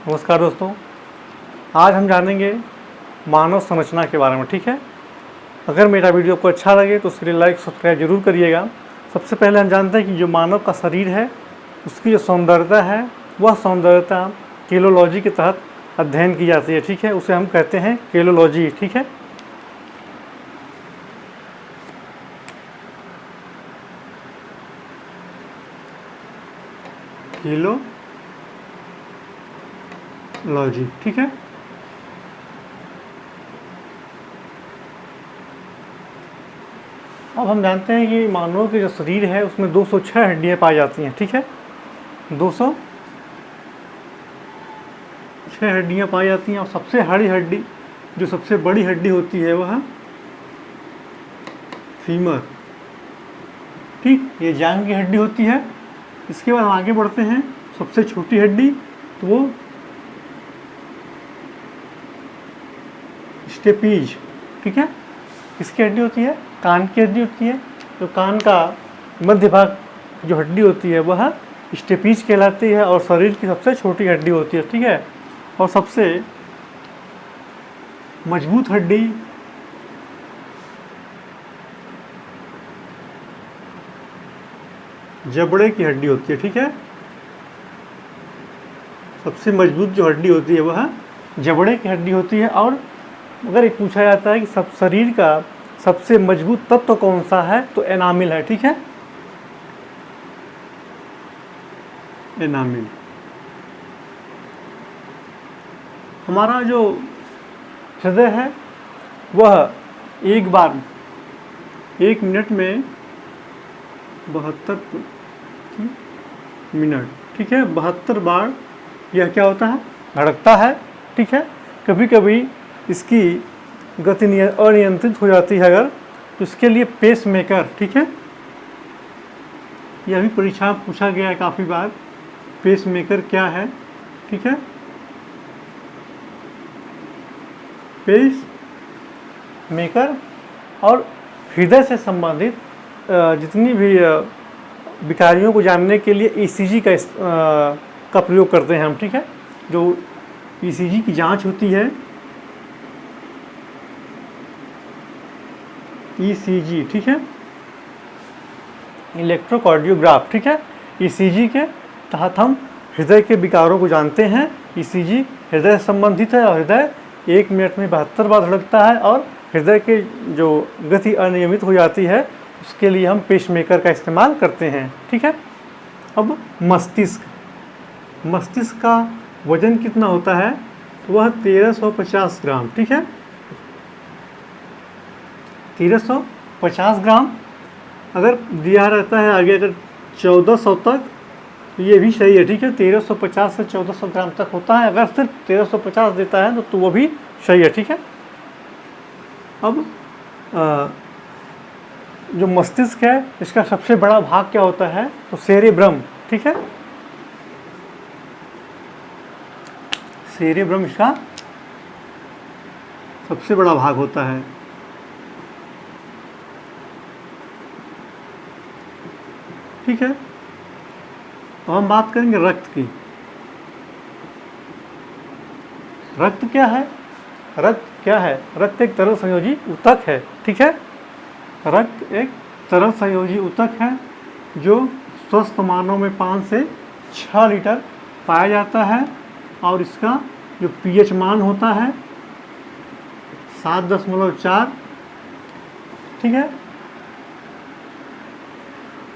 नमस्कार दोस्तों, आज हम जानेंगे मानव संरचना के बारे में। ठीक है, अगर मेरा वीडियो आपको अच्छा लगे तो उसके लिए लाइक सब्सक्राइब जरूर करिएगा। सबसे पहले हम जानते हैं कि जो मानव का शरीर है उसकी जो सौंदर्यता है वह सौंदर्यता केलोलॉजी के तहत अध्ययन की जाती है। ठीक है, उसे हम कहते हैं केलोलॉजी। ठीक है, केलोलॉजी। ठीक है, अब हम जानते हैं कि मानव के जो शरीर है उसमें 206 हड्डियाँ पाई जाती हैं। ठीक है, 206 हड्डियाँ पाई जाती हैं और सबसे बड़ी हड्डी, जो सबसे बड़ी हड्डी होती है वह फीमर। ठीक, ये जांघ की हड्डी होती है। इसके बाद हम आगे बढ़ते हैं, सबसे छोटी हड्डी तो वो स्टेपीज। ठीक है, किसकी हड्डी होती है? कान की हड्डी होती है। तो कान का मध्य भाग जो हड्डी होती है वह स्टेपीज कहलाती है और शरीर की सबसे छोटी हड्डी होती है। ठीक है, और सबसे मजबूत हड्डी जबड़े की हड्डी होती है। ठीक है, सबसे मजबूत जो हड्डी होती है वह जबड़े की हड्डी होती है। और अगर ये पूछा जाता है कि सब शरीर का सबसे मजबूत तत्व कौन सा है तो एनामिल है। ठीक है, एनामिल। हमारा जो हृदय है वह एक बार 1 मिनट में 72 मिनट, ठीक है, 72 बार यह क्या होता है? धड़कता है। ठीक है, कभी कभी इसकी गति अनियंत्रित हो जाती है अगर, तो इसके लिए पेस मेकर। ठीक है, यह भी परीक्षा में पूछा गया है काफ़ी बार, पेस मेकर क्या है। ठीक है, पेस मेकर और हृदय से संबंधित जितनी भी बीमारियों को जानने के लिए ईसीजी का प्रयोग करते हैं हम। ठीक है, जो ईसीजी की जांच होती है, ईसीजी, ठीक है, इलेक्ट्रोकार्डियोग्राफ। ठीक है, ईसीजी के तहत हम हृदय के विकारों को जानते हैं। ईसीजी हृदय से संबंधित है और हृदय 1 मिनट में 72 बार धड़कता है और हृदय के जो गति अनियमित हो जाती है उसके लिए हम पेसमेकर का इस्तेमाल करते हैं। ठीक है, अब मस्तिष्क का वजन कितना होता है? वह 1350 ग्राम। ठीक है, 1350 ग्राम। अगर दिया रहता है आगे अगर 1400 तक तो ये भी सही है। ठीक है, 1350 से 1400 ग्राम तक होता है। अगर सिर्फ 1350 देता है तो वो भी सही है। ठीक है, अब जो मस्तिष्क है इसका सबसे बड़ा भाग क्या होता है? तो सेरेब्रम। ठीक है, सेरेब्रम इसका सबसे बड़ा भाग होता है। ठीक है, तो हम बात करेंगे रक्त की। रक्त क्या है? रक्त एक तरल संयोजी ऊतक है। ठीक है, रक्त एक तरल संयोजी ऊतक है जो स्वस्थ मानव में 5 से 6 लीटर पाया जाता है और इसका जो पीएच मान होता है 7.4। ठीक है,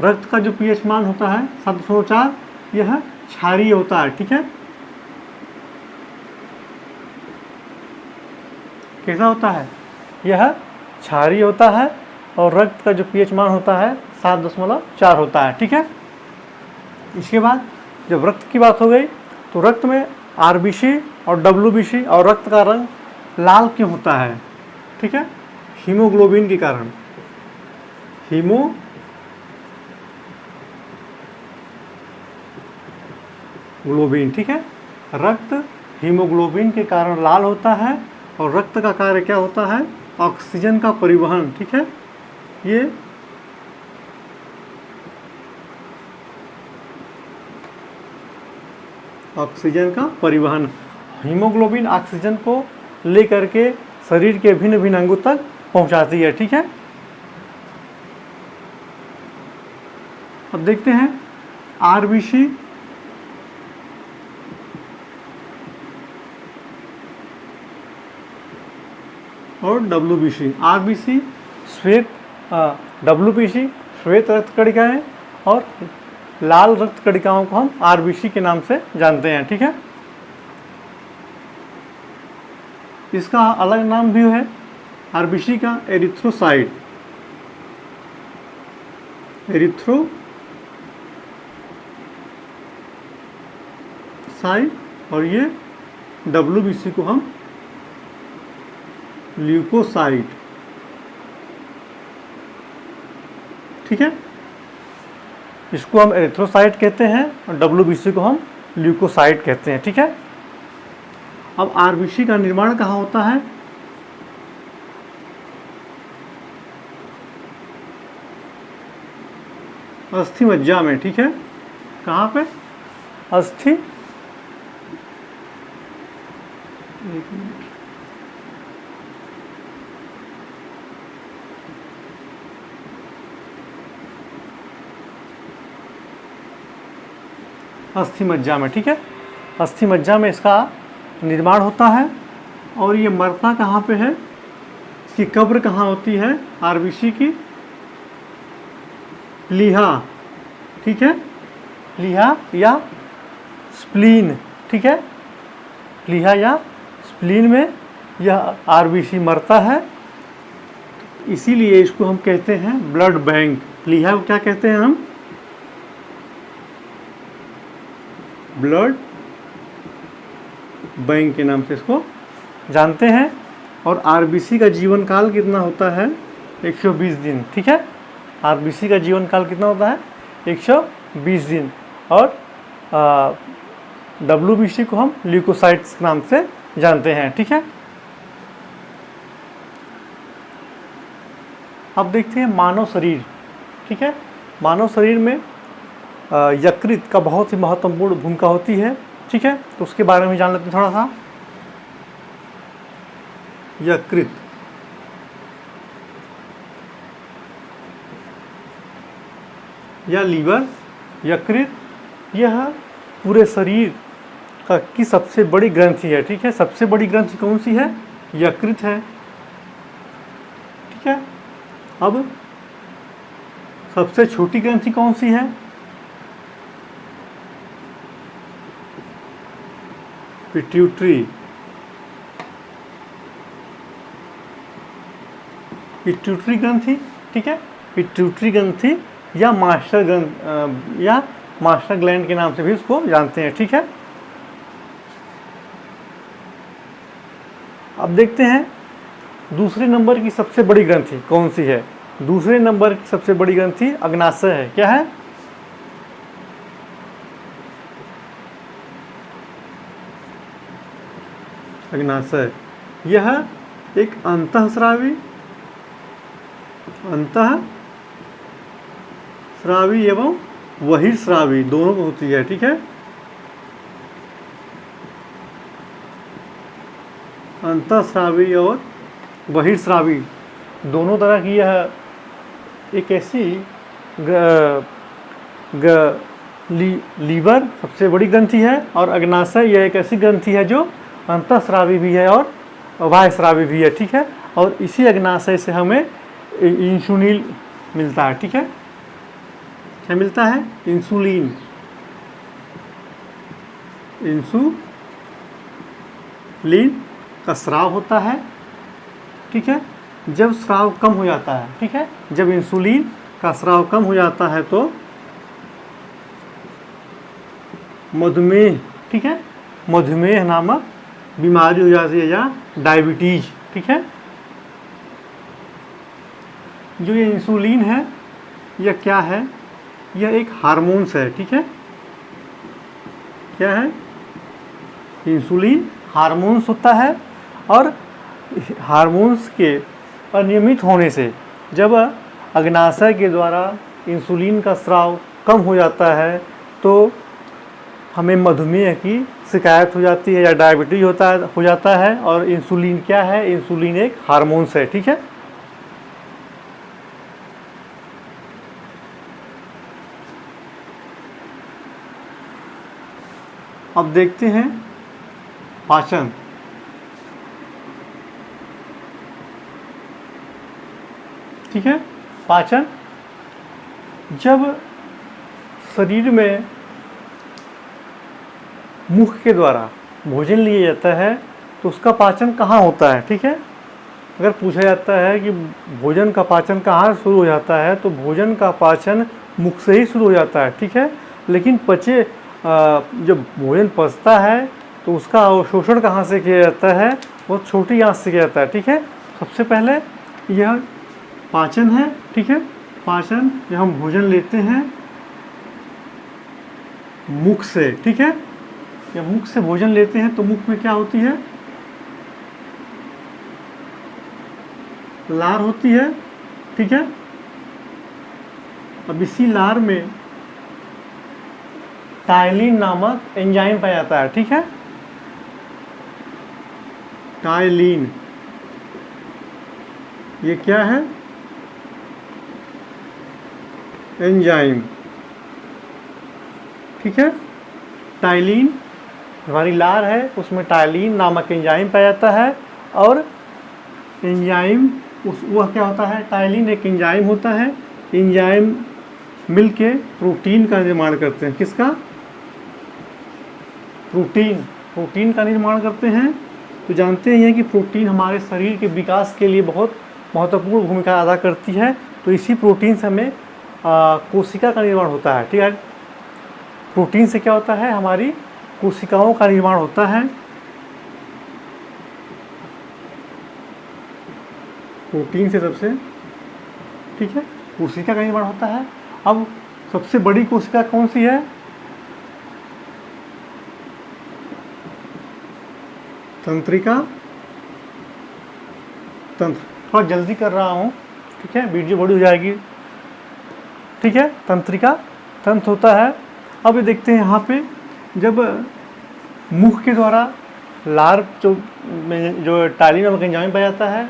रक्त का जो पीएच मान होता है 7.4, यह क्षारीय होता है। ठीक है, कैसा होता है? यह क्षारीय होता है और रक्त का जो पीएच मान होता है 7.4 होता है। ठीक है, इसके बाद जब रक्त की बात हो गई तो रक्त में आरबीसी और डब्ल्यूबीसी और रक्त का रंग लाल क्यों होता है? ठीक है, हीमोग्लोबिन के कारण। हीमोग्लोबिन, ठीक है, रक्त हीमोग्लोबिन के कारण लाल होता है और रक्त का कार्य क्या होता है? ऑक्सीजन का परिवहन। ठीक है, ये ऑक्सीजन का परिवहन। हीमोग्लोबिन ऑक्सीजन को लेकर के शरीर के भिन्न भिन्न अंगों तक पहुंचाती है, ठीक है। अब देखते हैं आरबीसी और डब्ल्यूबीसी। आरबीसी श्वेत, डब्ल्यूबीसी श्वेत रक्त कणिकाएं और लाल रक्त कणिकाओं को हम आरबीसी के नाम से जानते हैं, ठीक है। इसका अलग नाम भी है आरबीसी का, एरिथ्रोसाइट, और ये डब्ल्यूबीसी को हम ल्यूकोसाइट, ठीक है। इसको हम एरिथ्रोसाइट कहते हैं और डब्ल्यूबीसी को हम ल्यूकोसाइट कहते हैं, ठीक है। अब आरबीसी का निर्माण कहाँ होता है? अस्थि मज्जा में, ठीक है। कहाँ पे? अस्थि अस्थि मज्जा में, ठीक है। अस्थि मज्जा में इसका निर्माण होता है। और ये मरता कहाँ पे है? इसकी कब्र कहाँ होती है आरबीसी की? प्लीहा, ठीक है। प्लीहा या स्प्लीन, ठीक है। प्लीहा या स्प्लीन में यह आरबीसी मरता है, इसीलिए इसको हम कहते हैं ब्लड बैंक। प्लीहा को क्या कहते हैं हम? ब्लड बैंक के नाम से इसको जानते हैं। और आरबीसी का जीवन काल कितना होता है? 120 दिन, ठीक है। आरबीसी का जीवन काल कितना होता है? 120 दिन। और डब्ल्यूबीसी को हम ल्यूकोसाइट्स के नाम से जानते हैं, ठीक है। अब देखते हैं मानव शरीर, ठीक है। मानव शरीर में यकृत का बहुत ही महत्वपूर्ण भूमिका होती है, ठीक है। तो उसके बारे में जान लेते हैं थोड़ा सा। यकृत या लीवर, यकृत यह पूरे शरीर की सबसे बड़ी ग्रंथि है, ठीक है। सबसे बड़ी ग्रंथि कौन सी है? यकृत है, ठीक है। अब सबसे छोटी ग्रंथि कौन सी है? पिट्यूटरी, पिट्यूटरी ग्रंथि, ठीक है। पिट्यूटरी ग्रंथि या मास्टर ग्लैंड के नाम से भी उसको जानते हैं, ठीक है। अब देखते हैं दूसरे नंबर की सबसे बड़ी ग्रंथि कौन सी है। दूसरे नंबर की सबसे बड़ी ग्रंथि अग्नाशय है। क्या है? अग्नाशय। यह एक अंतःस्रावी एवं बहिर्स्रावी दोनों को होती है, ठीक है। अंतःस्रावी और बहिर्स्रावी दोनों तरह की यह एक ऐसी लीवर सबसे बड़ी ग्रंथि है। और अग्नाशय यह एक ऐसी ग्रंथि है जो अंतःस्रावी भी है और बाह्यस्रावी भी है, ठीक है। और इसी अग्नाशय से हमें इंसुलिन मिलता है, ठीक है। क्या मिलता है? इंसुलिन। इंसुलिन का स्राव होता है, ठीक है। जब स्राव कम हो जाता है, ठीक है, जब इंसुलिन का स्राव कम हो जाता है तो मधुमेह, ठीक है, मधुमेह नामक बीमारी हो जाती है या डायबिटीज, ठीक है। जो ये इंसुलिन है यह क्या है? यह एक हार्मोन्स है, ठीक है। क्या है? इंसुलिन हार्मोन्स होता है। और हार्मोन्स के अनियमित होने से जब अग्नाशय के द्वारा इंसुलिन का स्राव कम हो जाता है तो हमें मधुमेह की शिकायत हो जाती है या डायबिटीज हो जाता है। और इंसुलिन क्या है? इंसुलिन एक हार्मोन्स है, ठीक है। अब देखते हैं पाचन। ठीक है, पाचन जब शरीर में मुख के द्वारा भोजन लिया जाता है तो उसका पाचन कहाँ होता है? ठीक है, अगर पूछा जाता है कि भोजन का पाचन कहाँ शुरू हो जाता है तो भोजन का पाचन मुख से ही शुरू हो जाता है, ठीक है। लेकिन जब भोजन पचता है तो उसका अवशोषण कहाँ से किया जाता है? वो छोटी आंत से किया जाता है, ठीक है। सबसे पहले यह पाचन है, ठीक है। पाचन जब हम भोजन लेते हैं मुख से, ठीक है, जब मुख से भोजन लेते हैं तो मुख में क्या होती है? लार होती है, ठीक है। अब इसी लार में टाइलिन नामक एंजाइम पाया जाता है, ठीक है। टाइलिन ये क्या है? एंजाइम, ठीक है। टाइलिन हमारी लार है, उसमें टाइलिन नामक एंजाइम पाया जाता है। और एंजाइम वह क्या होता है? टाइलिन एक एंजाइम होता है। एंजाइम मिलके प्रोटीन का निर्माण करते हैं। किसका? प्रोटीन का निर्माण करते हैं। तो जानते हैं कि प्रोटीन हमारे शरीर के विकास के लिए बहुत महत्वपूर्ण भूमिका अदा करती है। तो इसी प्रोटीन से हमें कोशिका का निर्माण होता है, ठीक है। प्रोटीन से क्या होता है? हमारी कोशिकाओं का निर्माण होता है। प्रोटीन से सबसे, ठीक है, कोशिका का निर्माण होता है। अब सबसे बड़ी कोशिका कौन सी है? तंत्रिका तंत्र। थोड़ा जल्दी कर रहा हूँ, ठीक है, वीडियो बड़ी हो जाएगी, ठीक है। तंत्रिका तंत्र होता है। अब ये देखते हैं यहाँ पे जब मुख के द्वारा लार जो टाइलिन नामक एंजाइम पाया जाता है,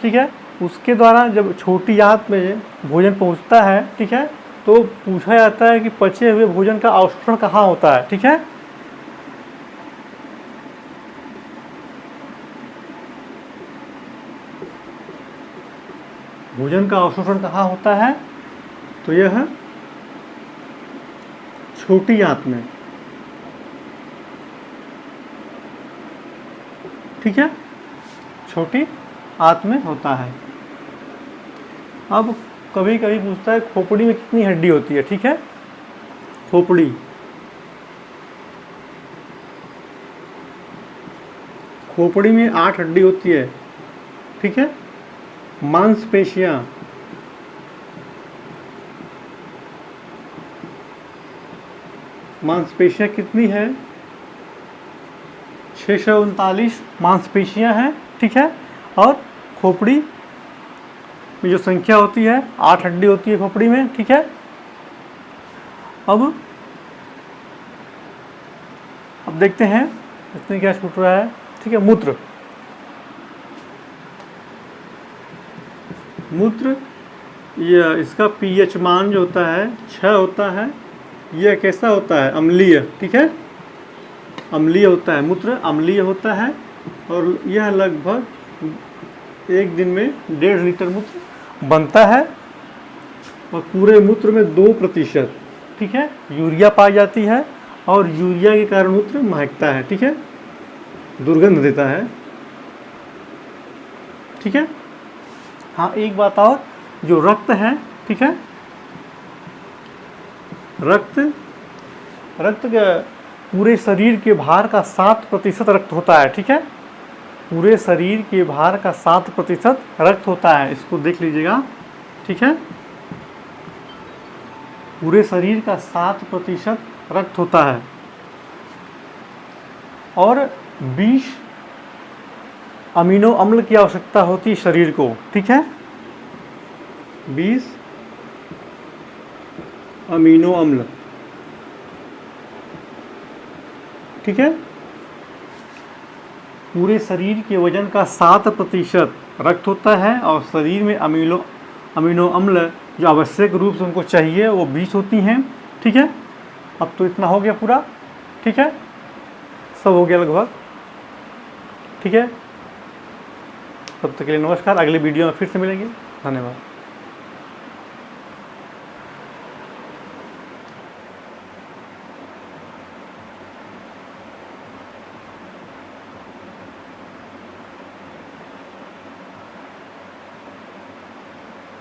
ठीक है, उसके द्वारा जब छोटी आंत में भोजन पहुँचता है, ठीक है, तो पूछा जाता है कि पचे हुए भोजन का अवशोषण कहाँ होता है, ठीक है। भोजन का अवशोषण कहाँ होता है? तो यह छोटी आंत में, ठीक है, छोटी आंत में होता है। अब कभी कभी पूछता है खोपड़ी में कितनी हड्डी होती है, ठीक है। खोपड़ी में 8 हड्डी होती है, ठीक है। मांसपेशियां कितनी है? 639 मांसपेशियां हैं, ठीक है। और खोपड़ी में जो संख्या होती है 8 हड्डी होती है खोपड़ी में, ठीक है। अब देखते हैं इसमें क्या छूट रहा है, ठीक है। मूत्र यह इसका पीएच मान जो होता है 6 होता है। यह कैसा होता है? अम्लीय, ठीक है, अम्लीय होता है। मूत्र अम्लीय होता है और यह लगभग एक दिन में 1.5 लीटर मूत्र बनता है। और पूरे मूत्र में 2%, ठीक है, यूरिया पाई जाती है और यूरिया के कारण मूत्र महकता है, ठीक है, दुर्गंध देता है, ठीक है। हाँ, एक बात और, जो रक्त है, ठीक है, रक्त के पूरे शरीर के भार का 7% रक्त होता है, ठीक है। पूरे शरीर के भार का 7% रक्त होता है। इसको देख लीजिएगा, ठीक है। पूरे शरीर का 7% रक्त होता है और 20 अमीनो अम्ल की आवश्यकता होती है शरीर को, ठीक है। 20 अमीनो अम्ल ठीक है। पूरे शरीर के वजन का 7% रक्त होता है और शरीर में अमीनो अम्ल जो आवश्यक रूप से उनको चाहिए वो 20 होती हैं, ठीक है। अब तो इतना हो गया पूरा, ठीक है, सब हो गया लगभग, ठीक है। तब तक के लिए नमस्कार, अगली वीडियो में फिर से मिलेंगे, धन्यवाद।